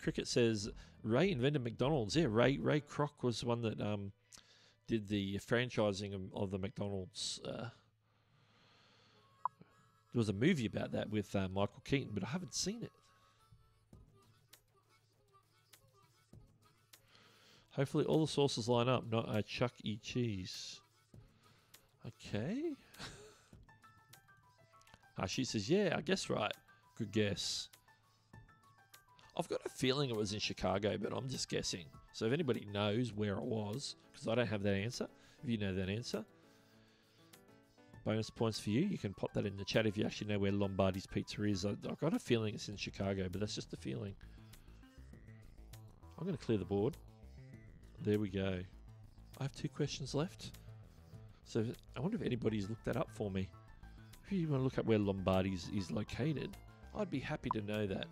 Cricket says Ray invented McDonald's. Yeah, Ray Kroc was one that did the franchising of the McDonald's. There was a movie about that with Michael Keaton, but I haven't seen it. Hopefully all the sources line up, not Chuck E. Cheese. Okay. She says, yeah, I guess right. Good guess. I've got a feeling it was in Chicago, but I'm just guessing. So if anybody knows where it was, because I don't have that answer, if you know that answer, bonus points for you. You can pop that in the chat if you actually know where Lombardi's Pizza is. I've got a feeling it's in Chicago, but that's just a feeling. I'm going to clear the board. There we go. I have 2 questions left. So I wonder if anybody's looked that up for me. If you want to look up where Lombardi's is located, I'd be happy to know that.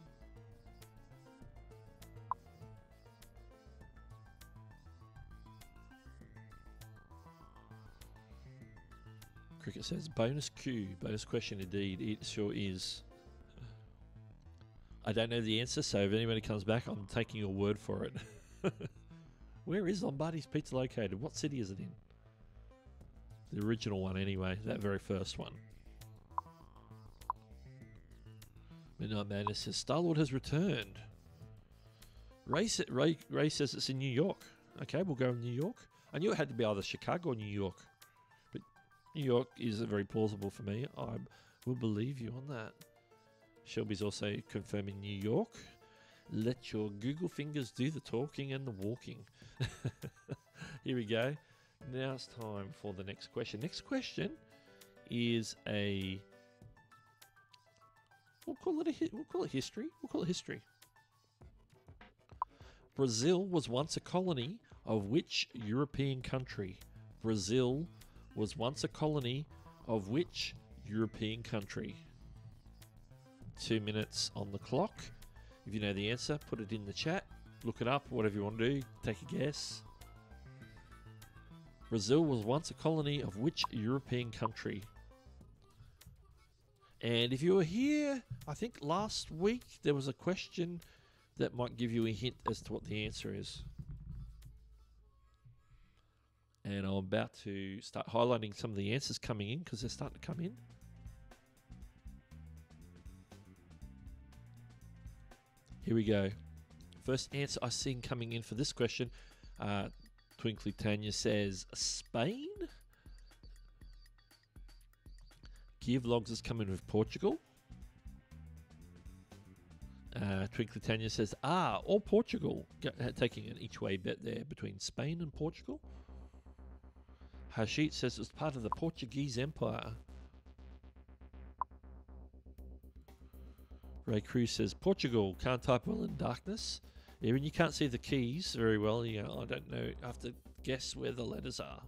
Cricket says, bonus Q, bonus question indeed. It sure is. I don't know the answer, so if anybody comes back, I'm taking your word for it. Where is Lombardi's Pizza located? What city is it in? The original one anyway, that very first one. Midnight Madness says Star-Lord has returned. Ray says it's in New York. Okay, we'll go in New York. I knew it had to be either Chicago or New York. But New York is very plausible for me. I will believe you on that. Shelby's also confirming New York. Let your Google fingers do the talking and the walking. Here we go. Now it's time for the next question. Next question is a... We'll call it history. We'll call it history. Brazil was once a colony of which European country? Brazil was once a colony of which European country? 2 minutes on the clock. If you know the answer, put it in the chat. Look it up, whatever you want to do. Take a guess. Brazil was once a colony of which European country? And if you were here, I think last week there was a question that might give you a hint as to what the answer is. And I'm about to start highlighting some of the answers coming in because they're starting to come in. Here we go. First answer I seen coming in for this question. Twinkly Tanya says Spain. Gear Vlogs is coming with Portugal. Twinkly Tanya says, or Portugal. Taking an each way bet there between Spain and Portugal. Hashit says it was part of the Portuguese Empire. Ray Cruz says, Portugal, can't type well in darkness. Yeah, when you can't see the keys very well, you know, I don't know, I have to guess where the letters are.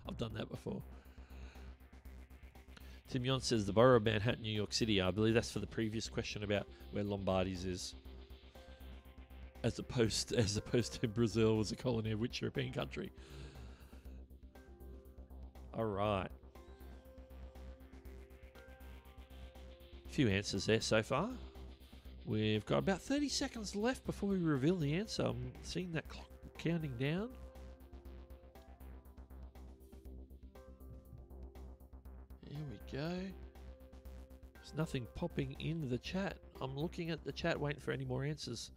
I've done that before. Tim Yon says the borough of Manhattan, New York City. I believe that's for the previous question about where Lombardies is. As opposed to Brazil was a colony of which European country. All right. A few answers there so far. We've got about 30 seconds left before we reveal the answer. I'm seeing that clock counting down. Here we go. There's nothing popping in the chat. I'm looking at the chat waiting for any more answers.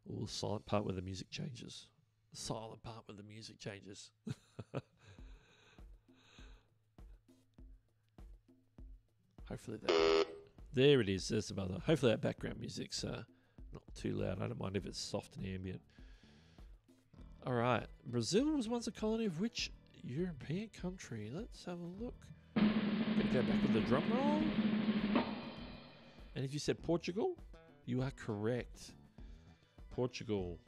Oh, the silent part where the music changes. The silent part where the music changes. Hopefully that... There it is. There's the mother. Hopefully that background music's not too loud. I don't mind if it's soft and ambient. All right. Brazil was once a colony of which European country? Let's have a look. Gonna go back with the drum roll. And if you said Portugal, you are correct. Portugal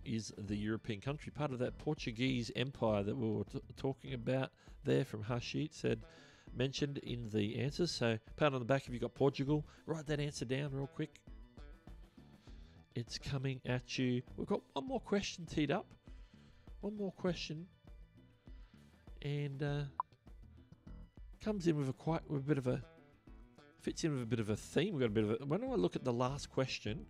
is the European country, part of that Portuguese empire that we were talking about there from Hashit said, mentioned in the answers. So pat on the back if you got Portugal. Write that answer down real quick. It's coming at you. We've got one more question teed up. One more question. And comes in with fits in with a bit of a theme. We've got a bit of a, when I look at the last question,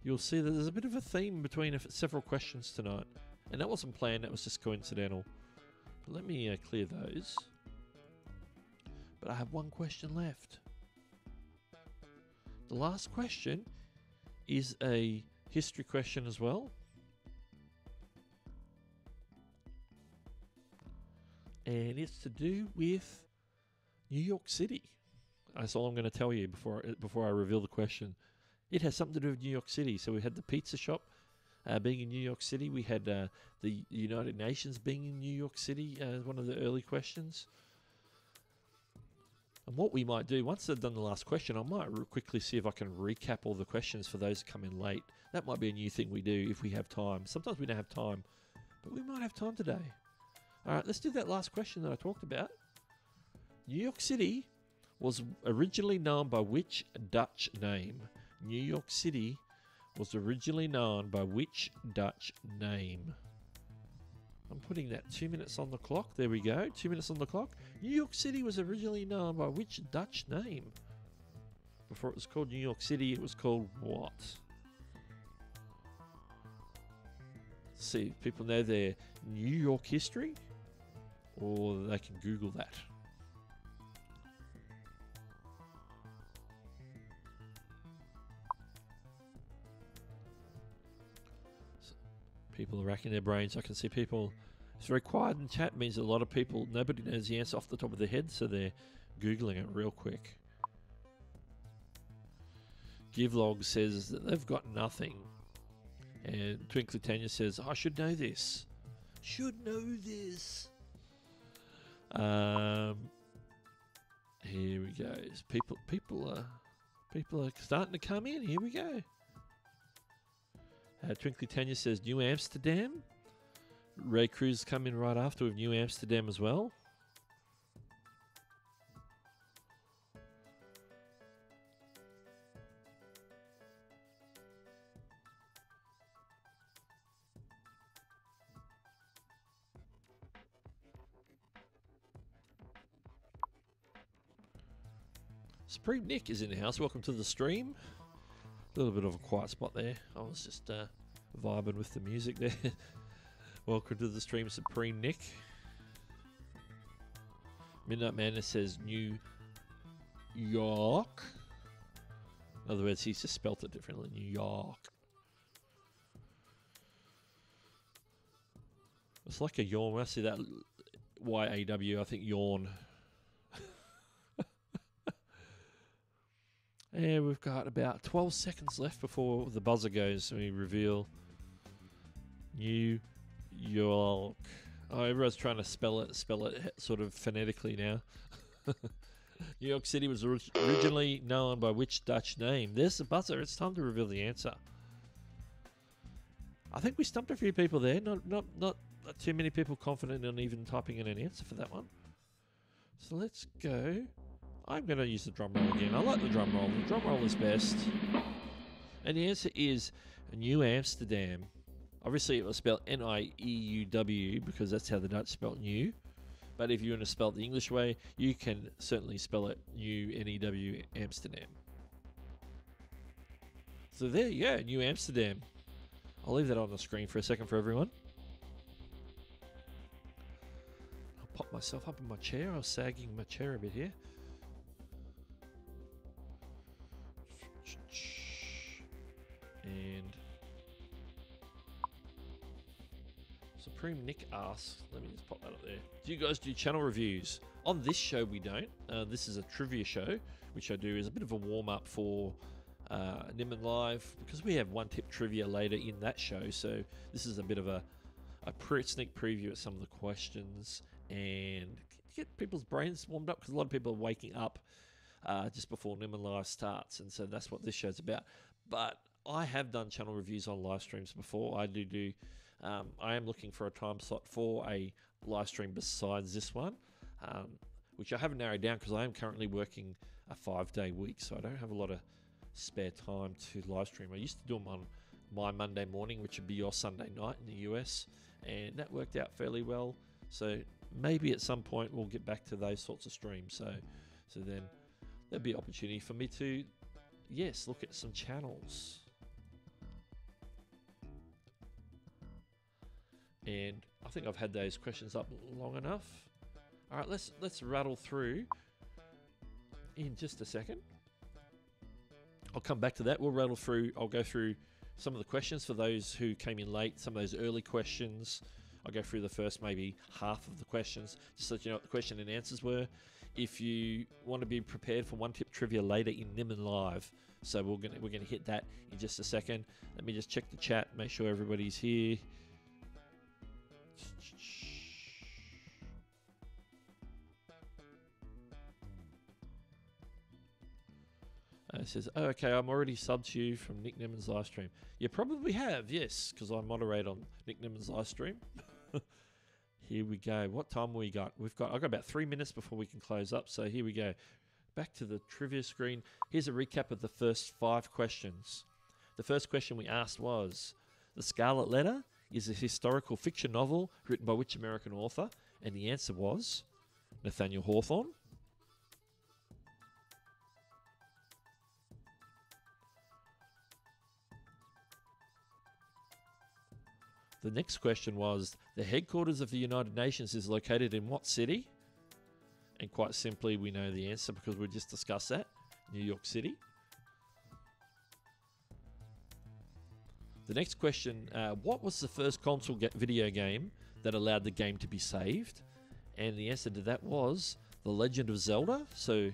you'll see that there's a bit of a theme between several questions tonight. And that wasn't planned, that was just coincidental. But let me clear those. But I have one question left. The last question is a history question as well. And it's to do with New York City. That's all I'm going to tell you before I reveal the question. It has something to do with New York City. So we had the pizza shop being in New York City. We had the United Nations being in New York City as one of the early questions. And what we might do, once I've done the last question, I might quickly see if I can recap all the questions for those who come in late. That might be a new thing we do if we have time. Sometimes we don't have time, but we might have time today. All right, let's do that last question that I talked about. New York City was originally known by which Dutch name? New York City was originally known by which Dutch name? I'm putting that 2 minutes on the clock. There we go. 2 minutes on the clock. New York City was originally known by which Dutch name? Before it was called New York City, it was called what? see if people know their New York history, or they can Google that. So people are racking their brains. I can see people. It's very quiet in chat. Means a lot of people, nobody knows the answer off the top of their head, so they're Googling it real quick. Givelog says that they've got nothing. And Twinkly Tanya says, I should know this. Should know this. Here we go. People are starting to come in. Here we go. Twinkly Tanya says New Amsterdam. Ray Cruz come in right after with New Amsterdam as well. Supreme Nick is in the house. Welcome to the stream. A little bit of a quiet spot there. I was just vibing with the music there. Welcome to the stream, Supreme Nick. Midnight Madness says New York. In other words, he's just spelt it differently. New York. It's like a yawn. When I see that YAW, I think yawn. And we've got about 12 seconds left before the buzzer goes and we reveal New York. Oh, everyone's trying to spell it sort of phonetically now. New York City was originally known by which Dutch name? There's the buzzer. It's time to reveal the answer. I think we stumped a few people there. Not too many people confident in even typing in an answer for that one. So let's go. I'm going to use the drum roll again. I like the drum roll. The drum roll is best. And the answer is New Amsterdam. Obviously, it was spelled N-I-E-U-W because that's how the Dutch spelled new. But if you want to spell it the English way, you can certainly spell it New N-E-W Amsterdam. So there you go, New Amsterdam. I'll leave that on the screen for a second for everyone. I'll pop myself up in my chair. I was sagging my chair a bit here. And Supreme Nick asks, let me just pop that up there. Do you guys do channel reviews? On this show, we don't. This is a trivia show, which I do as a bit of a warm-up for Nimmin Live, because we have one tip trivia later in that show. So this is a bit of a sneak preview at some of the questions and get people's brains warmed up, because a lot of people are waking up just before Nimmin Live starts, and so that's what this show's about. But I have done channel reviews on live streams before. I do. I am looking for a time slot for a live stream besides this one, which I haven't narrowed down because I am currently working a 5-day week, so I don't have a lot of spare time to live stream. I used to do them on my Monday morning, which would be your Sunday night in the US, and that worked out fairly well. So maybe at some point we'll get back to those sorts of streams. So then there'll be opportunity for me to, yes, look at some channels. And I think I've had those questions up long enough. All right, let's rattle through in just a second. I'll come back to that. We'll rattle through. I'll go through some of the questions for those who came in late, some of those early questions. I'll go through the first maybe half of the questions, just so that you know what the question and answers were. If you want to be prepared for one tip trivia later in Nimmin Live, so we're gonna hit that in just a second. Let me just check the chat, make sure everybody's here. It says, oh, okay, I'm already subbed to you from Nick Nimmin's live stream. You probably have, yes, because I moderate on Nick Nimmin's live stream. Here we go. What time we got? I've got about 3 minutes before we can close up. So here we go. Back to the trivia screen. Here's a recap of the first 5 questions. The first question we asked was, The Scarlet Letter is a historical fiction novel written by which American author? And the answer was Nathaniel Hawthorne. The next question was, the headquarters of the United Nations is located in what city? And quite simply, we know the answer because we just discussed that. New York City. The next question, what was the first console video game that allowed the game to be saved? And the answer to that was The Legend of Zelda. So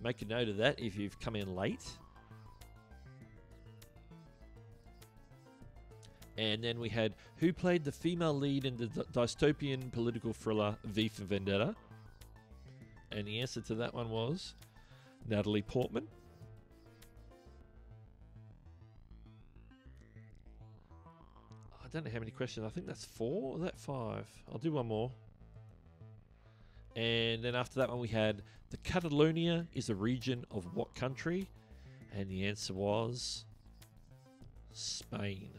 make a note of that if you've come in late. And then we had, who played the female lead in the dystopian political thriller V for Vendetta? And the answer to that one was Natalie Portman. I don't know how many questions. I think that's 4 or that 5. I'll do one more. And then after that one we had, the Catalonia is a region of what country? And the answer was Spain.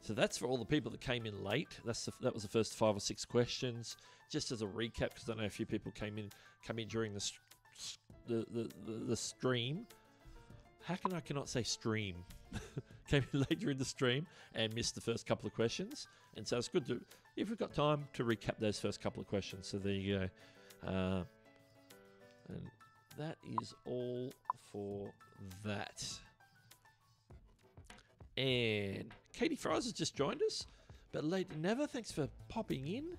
So that's for all the people that came in late. That was the first 5 or 6 questions. Just as a recap, because I know a few people came in during the stream. How can I cannot say stream? Came in late during the stream and missed the first couple of questions. And so it's good to, if we've got time, to recap those first couple of questions. So there you go. And that is all for that. And Katie Fries has just joined us, but later than never, thanks for popping in.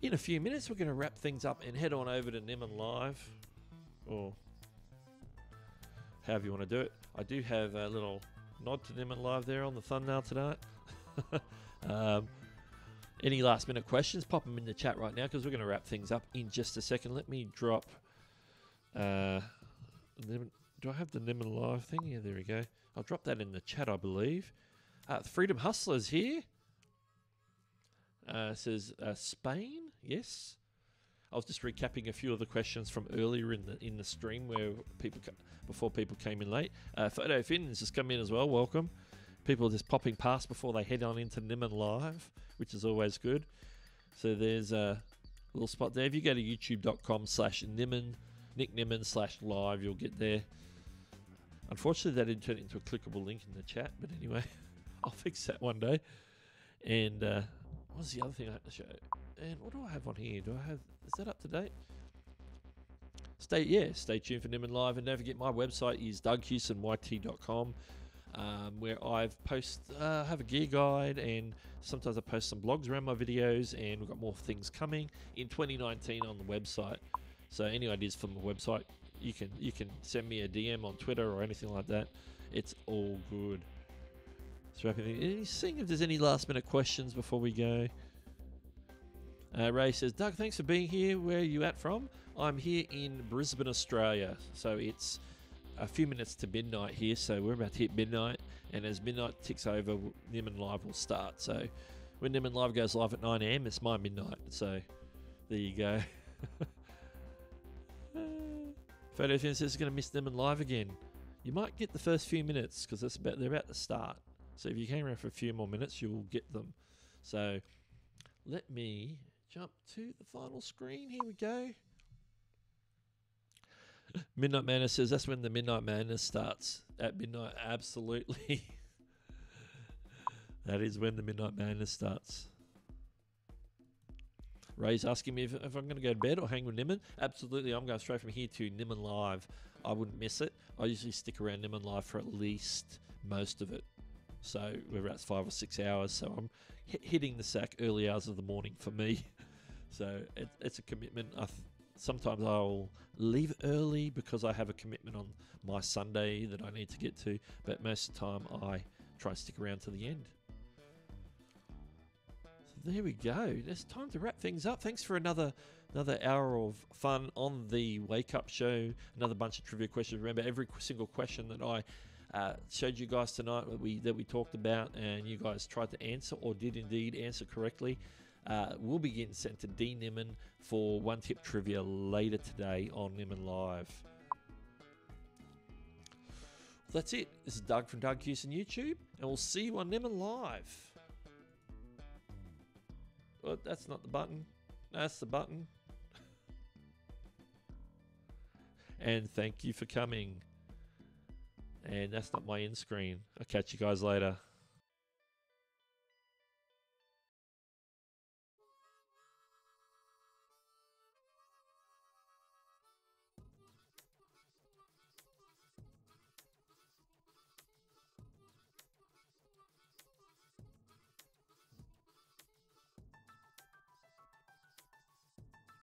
In a few minutes, we're going to wrap things up and head on over to Nimmin Live, or however you want to do it. I do have a little nod to Nimmin Live there on the thumbnail tonight. Any last minute questions, pop them in the chat right now, because we're going to wrap things up in just a second. Let me drop... do I have the Nimmin Live thing? Yeah, there we go. I'll drop that in the chat, I believe. Freedom Hustlers here. Says Spain, yes. I was just recapping a few of the questions from earlier in the stream where before people came in late. Photo Finn's just come in as well. Welcome. People are just popping past before they head on into Nimmin Live, which is always good. So there's a little spot there. If you go to youtube.com/Nimmin, Nick Nimmin/live, you'll get there. Unfortunately, that didn't turn into a clickable link in the chat, but anyway, I'll fix that one day. And what was the other thing I had to show? And what do I have on here? Is that up to date? Stay tuned for Nimmin Live, and don't forget my website is DougHewsonYT.com, where I have a gear guide, and sometimes I post some blogs around my videos, and we've got more things coming in 2019 on the website. So any ideas from the website, you can send me a DM on Twitter or anything like that. It's all good. So seeing if there's any last minute questions before we go. Ray says, Doug, thanks for being here. Where are you at from? I'm here in Brisbane, Australia. So it's a few minutes to midnight here. So we're about to hit midnight. And as midnight ticks over, Nimmin Live will start. So when Nimmin Live goes live at 9 AM, it's my midnight. So there you go. Photo Fan says going to miss Nimmin Live again. You might get the first few minutes because they're about to start. So if you hang around for a few more minutes, you will get them. So let me jump to the final screen. Here we go. Midnight Madness says that's when the Midnight Madness starts. At midnight, absolutely. That is when the Midnight Madness starts. Ray's asking me if I'm going to go to bed or hang with Nimmin. Absolutely, I'm going straight from here to Nimmin Live. I wouldn't miss it. I usually stick around Nimmin Live for at least most of it. So whether that's 5 or 6 hours. So I'm hitting the sack early hours of the morning for me. So it's a commitment. Sometimes I'll leave early because I have a commitment on my Sunday that I need to get to. But most of the time I try and stick around to the end. There we go. It's time to wrap things up. Thanks for another hour of fun on the Wake Up Show. Another bunch of trivia questions. Remember, every single question that I showed you guys tonight that we talked about, and you guys tried to answer or did indeed answer correctly, will be getting sent to D Nimmin for one tip trivia later today on Nimmin Live. That's it. This is Doug from Doug Hewson YouTube, and we'll see you on Nimmin Live. Well, that's not the button. That's the button. And thank you for coming. And that's not my end screen. I'll catch you guys later.